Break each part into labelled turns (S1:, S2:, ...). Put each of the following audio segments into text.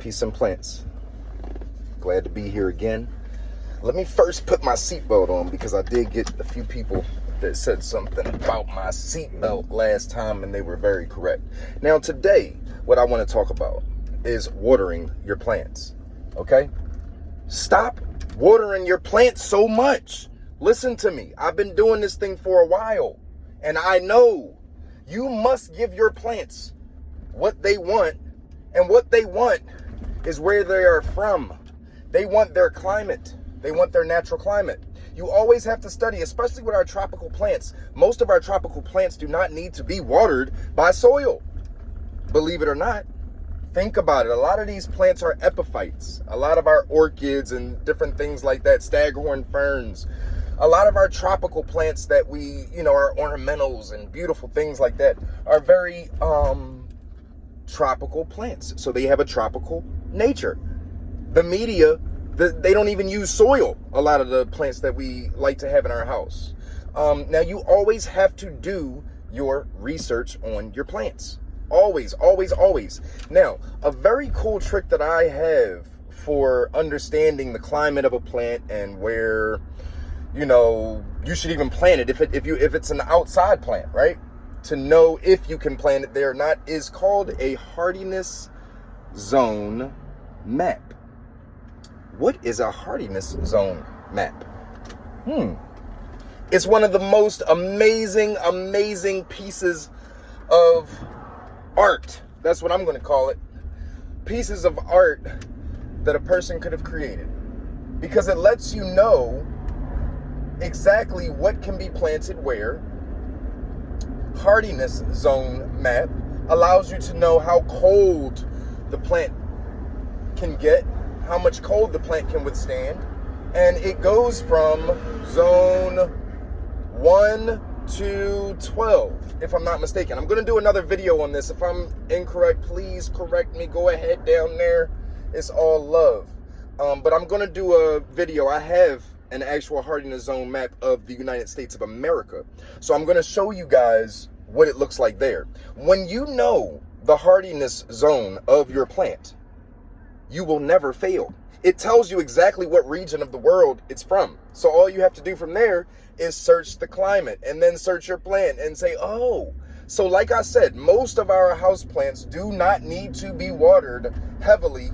S1: Peace and plants. Glad to be here again. Let me first put my seatbelt on because I did get a few people that said something about my seatbelt last time and they were very correct. Now today, what I want to talk about is watering your plants, okay? Stop watering your plants so much. Listen to me. I've been doing this thing for a while and I know you must give your plants what they want, and what they want is where they are from. They want their climate. They want their natural climate. You always have to study, especially with our tropical plants. Most of our tropical plants do not need to be watered by soil. Believe it or not. Think about it. A lot of these plants are epiphytes. A lot of our orchids and different things like that, staghorn ferns. A lot of our tropical plants that we, are ornamentals and beautiful things like that are very tropical plants. So they have a tropical nature. The media, they don't even use soil, a lot of the plants that we like to have in our house. Now, you always have to do your research on your plants. Always, always, always. Now, a very cool trick that I have for understanding the climate of a plant and where, you should even plant it if it's an outside plant, right? To know if you can plant it there or not is called a hardiness zone map. What is a hardiness zone map? It's one of the most amazing pieces of art. That's what I'm going to call it. Pieces of art that a person could have created. Because it lets you know exactly what can be planted where. Hardiness zone map allows you to know how cold the plant can get, how much cold the plant can withstand, and it goes from zone 1 to 12, if I'm not mistaken. I'm going to do another video on this. If I'm incorrect, please correct me. Go ahead down there. It's all love. But I'm going to do a video. I have an actual hardiness zone map of the United States of America. So I'm going to show you guys what it looks like there. When you know the hardiness zone of your plant, you will never fail. It tells you exactly what region of the world it's from. So all you have to do from there is search the climate and then search your plant and say, oh, so like I said, most of our house plants do not need to be watered heavily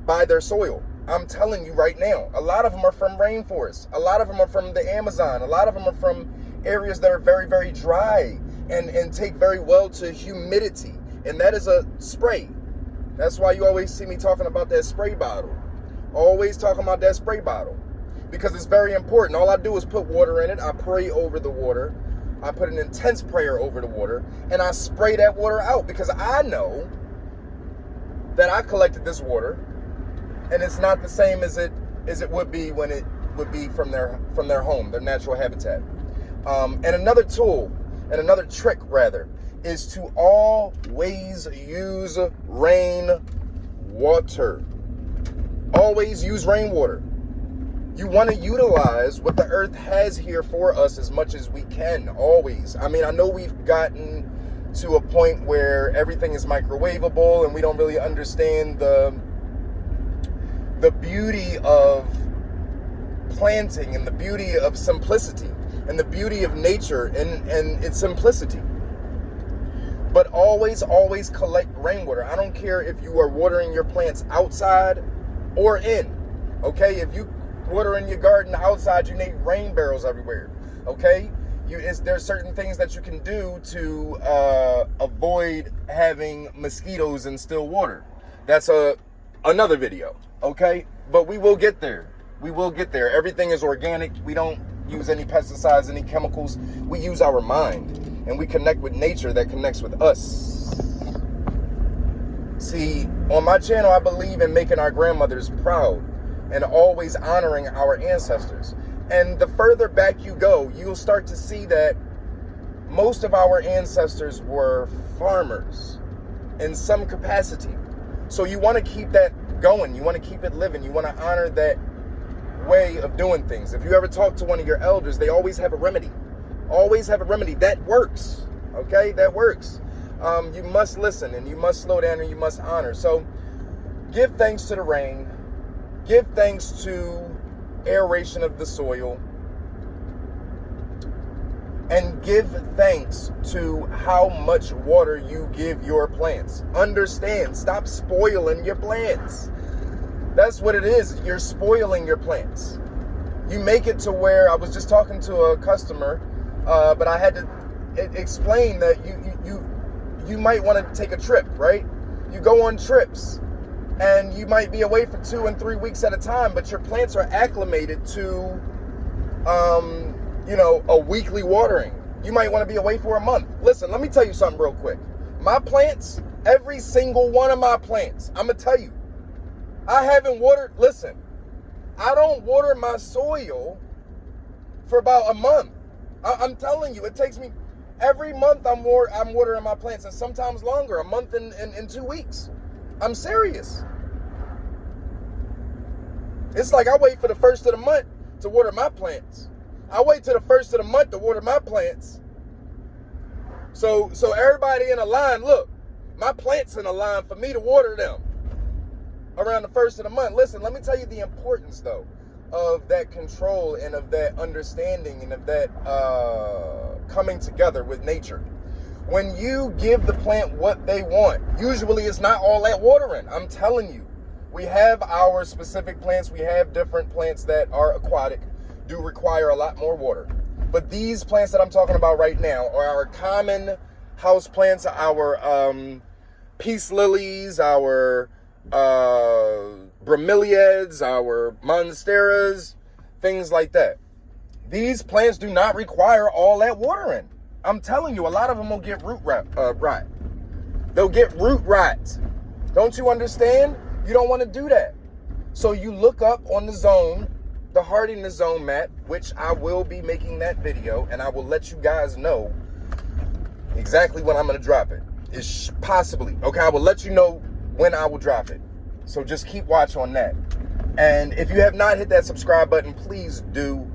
S1: by their soil. I'm telling you right now, a lot of them are from rainforests. A lot of them are from the Amazon. A lot of them are from areas that are very, very dry and take very well to humidity. And that is a spray. That's why you always see me talking about that spray bottle. Always talking about that spray bottle. Because it's very important. All I do is put water in it. I pray over the water. I put an intense prayer over the water. And I spray that water out because I know that I collected this water. And it's not the same as it would be when it would be from their home, their natural habitat. And another tool, and another trick rather, is to always use rain water. Always use rainwater. You want to utilize what the earth has here for us as much as we can, always. I mean, I know we've gotten to a point where everything is microwavable and we don't really understand the beauty of planting and the beauty of simplicity and the beauty of nature and its simplicity. But always collect rainwater. I don't care if you are watering your plants outside or in. Okay, if you water in your garden outside, you need rain barrels everywhere. Okay, there's certain things that you can do to avoid having mosquitoes in still water. That's another video. Okay, but we will get there. We will get there. Everything is organic. We don't use any pesticides, any chemicals. We use our mind and we connect with nature that connects with us. See, on my channel, I believe in making our grandmothers proud and always honoring our ancestors. And the further back you go, you'll start to see that most of our ancestors were farmers in some capacity. So you want to keep that going. You want to keep it living. You want to honor that way of doing things. If you ever talk to one of your elders, they always have a remedy. Always have a remedy. That works. Okay? That works. You must listen and you must slow down and you must honor. So give thanks to the rain, give thanks to aeration of the soil, and give thanks to how much water you give your plants. Understand, stop spoiling your plants. That's what it is. You're spoiling your plants. You make it to where, I was just talking to a customer, but I had to explain that you might want to take a trip, right? You go on trips and you might be away for 2 and 3 weeks at a time, but your plants are acclimated to a weekly watering. You might want to be away for a month. Listen, let me tell you something real quick. My plants, every single one of my plants, I'm going to tell you, I haven't watered, listen, I don't water my soil for about a month. I'm telling you, it takes me, every month I'm watering my plants, and sometimes longer, a month and 2 weeks. I'm serious. It's like I wait for the first of the month to water my plants. I wait till the first of the month to water my plants. So everybody in a line, look, my plants in a line for me to water them around the first of the month. Listen, let me tell you the importance, though, of that control and of that understanding and of that coming together with nature. When you give the plant what they want, usually it's not all that watering. I'm telling you, we have our specific plants. We have different plants that are aquatic, do require a lot more water. But these plants that I'm talking about right now are our common house plants, our peace lilies, our bromeliads, our monsteras, things like that. These plants do not require all that watering. I'm telling you, a lot of them will get root rot. They'll get root rot. Don't you understand? You don't want to do that. So you look up on the zone, the hardiness zone map, which I will be making that video, and I will let you guys know exactly when I'm going to drop it. It's possibly, okay, I will let you know when I will drop it. So just keep watch on that. And if you have not hit that subscribe button, please do.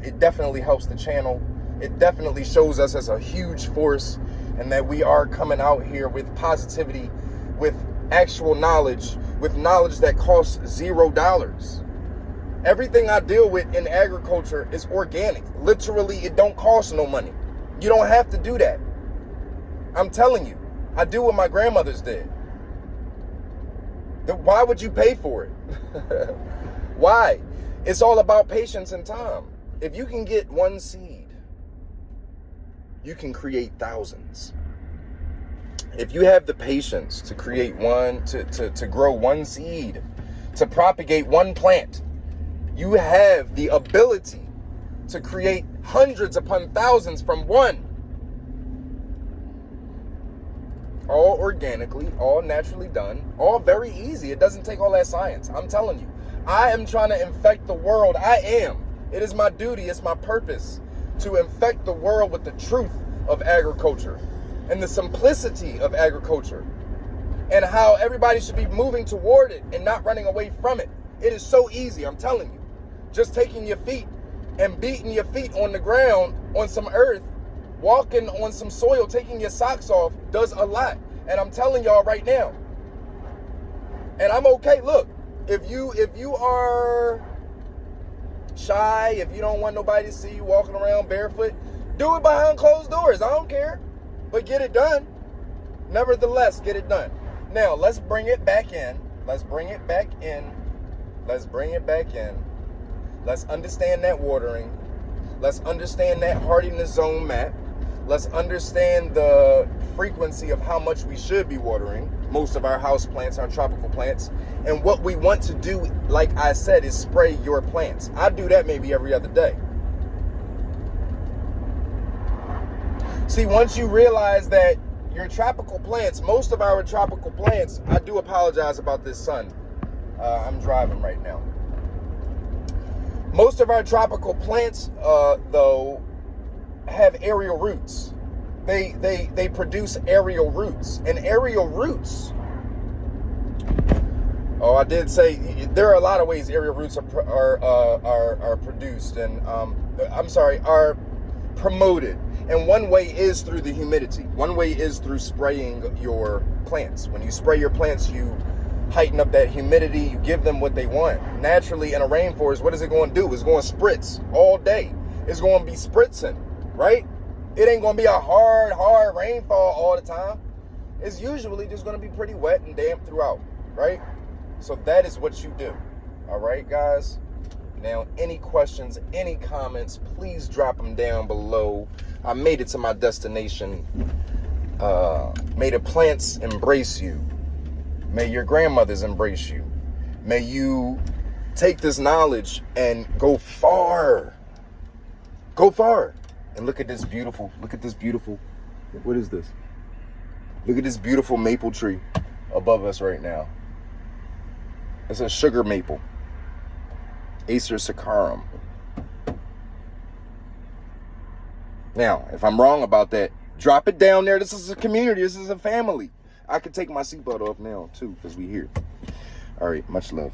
S1: It definitely helps the channel. It definitely shows us as a huge force, and that we are coming out here with positivity, with actual knowledge, with knowledge that costs $0. Everything I deal with in agriculture is organic. Literally, it don't cost no money. You don't have to do that. I'm telling you, I do what my grandmothers did. Why would you pay for it? Why? It's all about patience and time. If you can get one seed, you can create thousands. If you have the patience to create one, to grow one seed, to propagate one plant, you have the ability to create hundreds upon thousands from one. All organically, all naturally done, all very easy. It doesn't take all that science. I'm telling you, I am trying to infect the world. I am. It is my duty, it's my purpose to infect the world with the truth of agriculture and the simplicity of agriculture and how everybody should be moving toward it and not running away from it. It is so easy, I'm telling you. Just taking your feet and beating your feet on the ground, on some earth, walking on some soil, taking your socks off does a lot. And I'm telling y'all right now. And I'm okay. Look, if you are shy, if you don't want nobody to see you walking around barefoot, do it behind closed doors. I don't care. But get it done. Nevertheless, get it done. Now, let's bring it back in. Let's bring it back in. Let's bring it back in. Let's understand that watering. Let's understand that hardiness zone map. Let's understand the frequency of how much we should be watering most of our house plants, our tropical plants. And what we want to do, like I said, is spray your plants. I do that maybe every other day. See, once you realize that your tropical plants, most of our tropical plants, I do apologize about this sun. I'm driving right now. Most of our tropical plants, though, have aerial roots. They produce aerial roots, and aerial roots. Oh, I did say there are a lot of ways aerial roots are produced, and are promoted. And one way is through the humidity. One way is through spraying your plants. When you spray your plants, you heighten up that humidity. You give them what they want. Naturally, in a rainforest, what is it going to do? It's going to spritz all day. It's going to be spritzing, right? It ain't going to be a hard rainfall all the time. It's usually just going to be pretty wet and damp throughout, right? So that is what you do. All right, guys? Now, any questions, any comments, please drop them down below. I made it to my destination. May the plants embrace you. May your grandmothers embrace you. May you take this knowledge and go far. Go far. And look at this beautiful, what is this? Look at this beautiful maple tree above us right now. It's a sugar maple. Acer saccharum. Now, if I'm wrong about that, drop it down there. This is a community. This is a family. I could take my seatbelt off now, too, because we here. All right, much love.